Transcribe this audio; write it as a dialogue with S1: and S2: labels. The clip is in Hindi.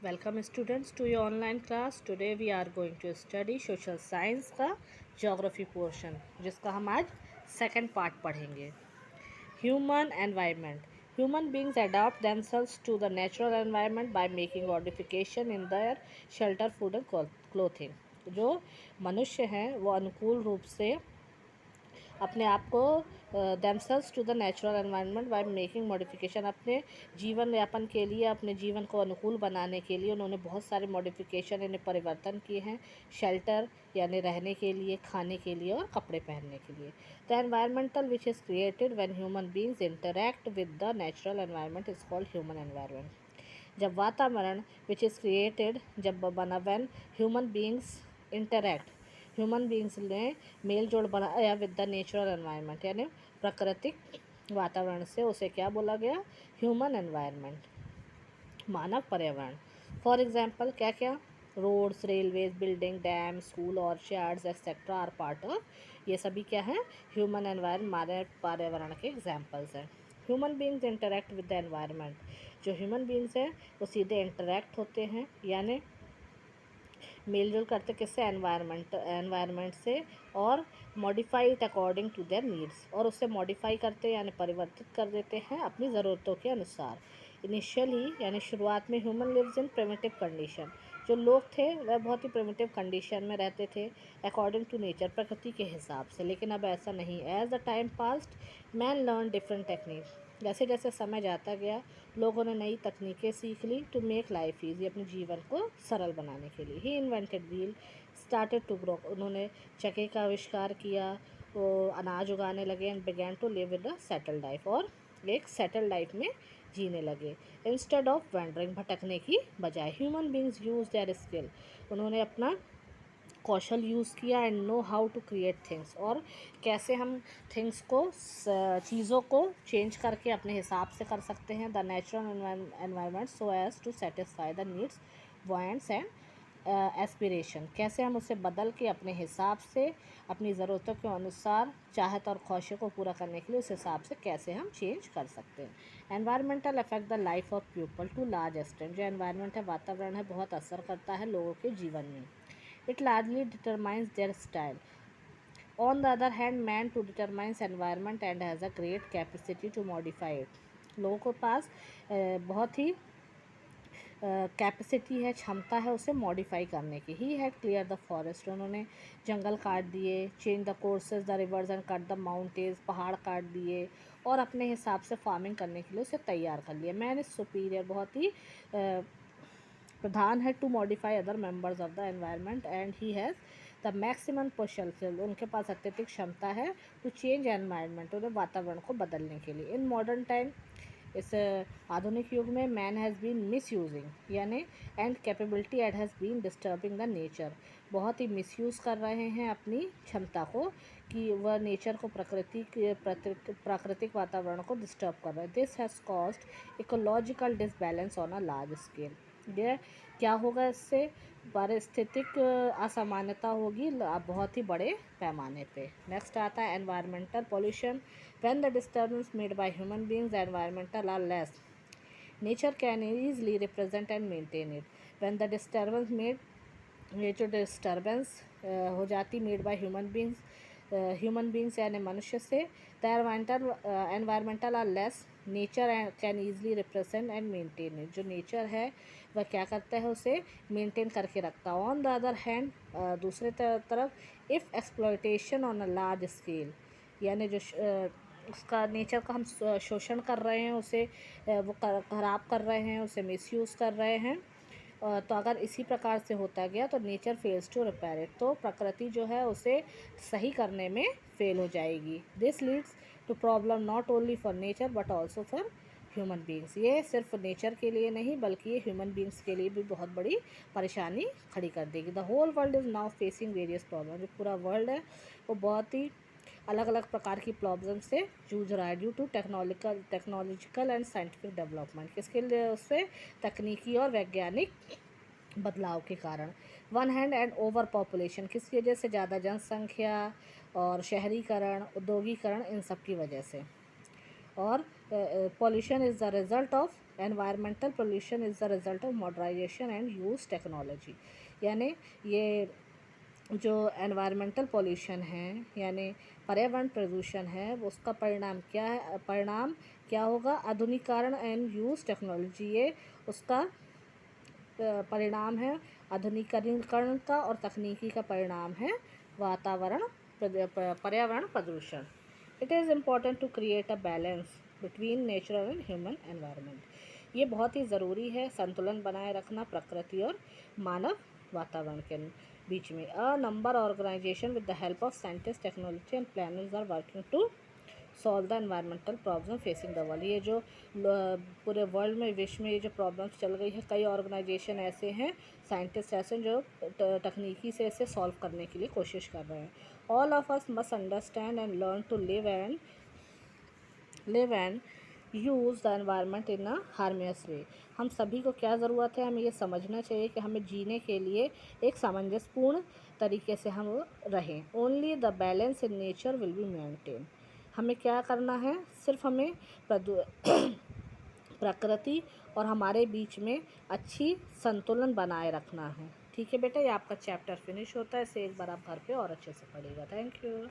S1: Welcome students to your online class. Today we are going to study social science का ज्योग्राफी पोर्शन, जिसका हम आज सेकंड पार्ट पढ़ेंगे। Human environment. Human beings adopt themselves to the natural environment by making modification in their shelter, food and clothing. जो मनुष्य हैं वो अनुकूल रूप से अपने आप को themselves to the natural environment by making modification, अपने जीवन यापन के लिए, अपने जीवन को अनुकूल बनाने के लिए उन्होंने बहुत सारे मॉडिफिकेशन यानी परिवर्तन किए हैं। शेल्टर यानी रहने के लिए, खाने के लिए और कपड़े पहनने के लिए। The environmental which is created when human beings interact with the natural environment is called human environment. जब वातावरण विच इज़ क्रिएटेड जब बना when human beings interact, human beings ने मेल जोड़ बनाया विद द नेचुरल एनवायरनमेंट यानी प्राकृतिक वातावरण से, उसे क्या बोला गया? ह्यूमन एनवायरनमेंट, मानव पर्यावरण। फॉर एग्जाम्पल क्या क्या? Roads, railways, building, dam, school, orchards etcetera are part of, ये सभी क्या है? ह्यूमन एनवायरनमेंट, मानव पर्यावरण के एग्जाम्पल्स हैं। Human beings interact with the environment, जो ह्यूमन बींग्स हैं वो सीधे इंटरैक्ट होते हैं यानी मेलजोल करते किससे? एनवायरनमेंट से, और modify it according to their needs, और उससे मॉडिफाई करते यानी परिवर्तित कर देते हैं अपनी ज़रूरतों के अनुसार। इनिशियली यानी शुरुआत में human lives in primitive condition, जो लोग थे वह बहुत ही प्रिमिटिव कंडीशन में रहते थे अकॉर्डिंग टू नेचर, प्रकृति के हिसाब से। लेकिन अब ऐसा नहीं। As the time passed man learn different techniques, जैसे जैसे समय जाता गया लोगों ने नई तकनीकें सीख ली टू मेक लाइफ ईजी, अपने जीवन को सरल बनाने के लिए। He invented wheel, started to grow, उन्होंने चक्के का आविष्कार किया, वो अनाज उगाने लगे and began to live in a settled life, और एक सेटल्ड लाइफ में जीने लगे इंस्टेड ऑफ वैंडरिंग, भटकने की बजाय। Human beings use their skill, उन्होंने अपना कौशल यूज़ किया and know how to create things, और कैसे हम थिंग्स को, चीज़ों को चेंज करके अपने हिसाब से कर सकते हैं। The natural environment so as to satisfy the needs, wants and aspiration, कैसे हम उसे बदल के अपने हिसाब से, अपनी ज़रूरतों के अनुसार, चाहत और ख्वाहिशों को पूरा करने के लिए उस हिसाब से कैसे हम चेंज कर सकते हैं। Environmental affect the life of people to large extent, जो एनवायरनमेंट है, वातावरण है, बहुत असर करता है लोगों के जीवन में। It largely determines their style. On the other hand, man to determines environment and has a great capacity to modify it. लोगों के पास बहुत ही कैपेसिटी है, क्षमता है उसे मॉडिफाई करने की। He had clear the forest, उन्होंने जंगल काट दिए। Change the courses the reverse and cut the mountains, पहाड़ काट दिए और अपने हिसाब से फार्मिंग करने के लिए उसे तैयार कर लिया। मैन इज़ सुपीरियर, बहुत ही प्रधान है to modify other members of the environment and he has the maximum potential, उनके पास अत्यधिक क्षमता है टू चेंज एनवायरनमेंट, उन्हें वातावरण को बदलने के लिए। इन मॉडर्न टाइम, इस आधुनिक युग में, man has been misusing यानी and capability and has been disturbing the nature, बहुत ही मिसयूज़ कर रहे हैं अपनी क्षमता को कि वह नेचर को, प्राकृतिक वातावरण को डिस्टर्ब कर रहे हैं। This has caused ecological disbalance on a large scale, ये क्या होगा? इससे पारिस्थितिक असमानता होगी बहुत ही बड़े पैमाने पे। नेक्स्ट आता है environmental pollution. When the disturbance made by human beings environmental are less, nature can easily represent and maintain it. When the disturbance made, ये जो डिस्टर्बेंस हो जाती मेड बाय ह्यूमन बींग्स यानी मनुष्य से, the environmental are less, nature can easily represent and maintain it, जो नेचर है वह क्या करता है? उसे मेंटेन करके रखता है। ऑन द अदर हैंड, दूसरे तरफ, if exploitation on a large scale, यानी जो उसका नेचर का हम शोषण कर रहे हैं, उसे वो खराब कर रहे हैं, उसे मिसयूज़ कर रहे हैं, तो अगर इसी प्रकार से होता गया तो nature fails to repair it, तो प्रकृति जो है उसे सही करने में फेल हो जाएगी। This leads to problem not only for nature but also for human beings, ये सिर्फ नेचर के लिए नहीं बल्कि ये ह्यूमन बींग्स के लिए भी बहुत बड़ी परेशानी खड़ी कर देगी। The whole world is now facing various problem, जो पूरा वर्ल्ड है वो बहुत ही अलग अलग प्रकार की प्रॉब्लम से जूझ रहा है due to technological and scientific development, किसके लिए? उससे तकनीकी और वैज्ञानिक बदलाव के कारण। One hand and over population, किसकी वजह से? ज़्यादा जनसंख्या और शहरीकरण, उद्योगीकरण, इन सब की वजह से। और pollution is the result of environmental pollution is the result of modernisation and use technology. यानी ये जो एनवायरमेंटल पोल्यूशन है यानी पर्यावरण प्रदूषण है वो उसका परिणाम क्या होगा? आधुनिकीकरण एंड यूज़ टेक्नोलॉजी, ये उसका परिणाम है आधुनिकीकरण का और तकनीकी का परिणाम है पर्यावरण प्रदूषण। It is important to create a balance between natural and human environment. ये बहुत ही ज़रूरी है संतुलन बनाए रखना प्रकृति और मानव वातावरण के बीच में। A number organisation with the help of scientist, technology and planners are working to solve the environmental problem facing the world. ये जो पूरे वर्ल्ड में, विश्व में ये जो प्रॉब्लम्स चल गई है, कई ऑर्गेनाइजेशन ऐसे हैं, साइंटिस्ट ऐसे हैं जो तकनीकी से इसे सॉल्व करने के लिए कोशिश कर रहे हैं। All of us must understand and learn to live and use the environment in a harmonious way. हम सभी को क्या ज़रूरत है? हमें ये समझना चाहिए कि हमें जीने के लिए एक सामंजस्यपूर्ण तरीके से हम रहें। Only the balance in nature will be maintain. हमें क्या करना है? सिर्फ हमें प्रकृति और हमारे बीच में अच्छी संतुलन बनाए रखना है। ठीक है बेटा, ये आपका चैप्टर फिनिश होता है। इसे एक बार आप घर पे और अच्छे से पढ़िएगा। Thank you.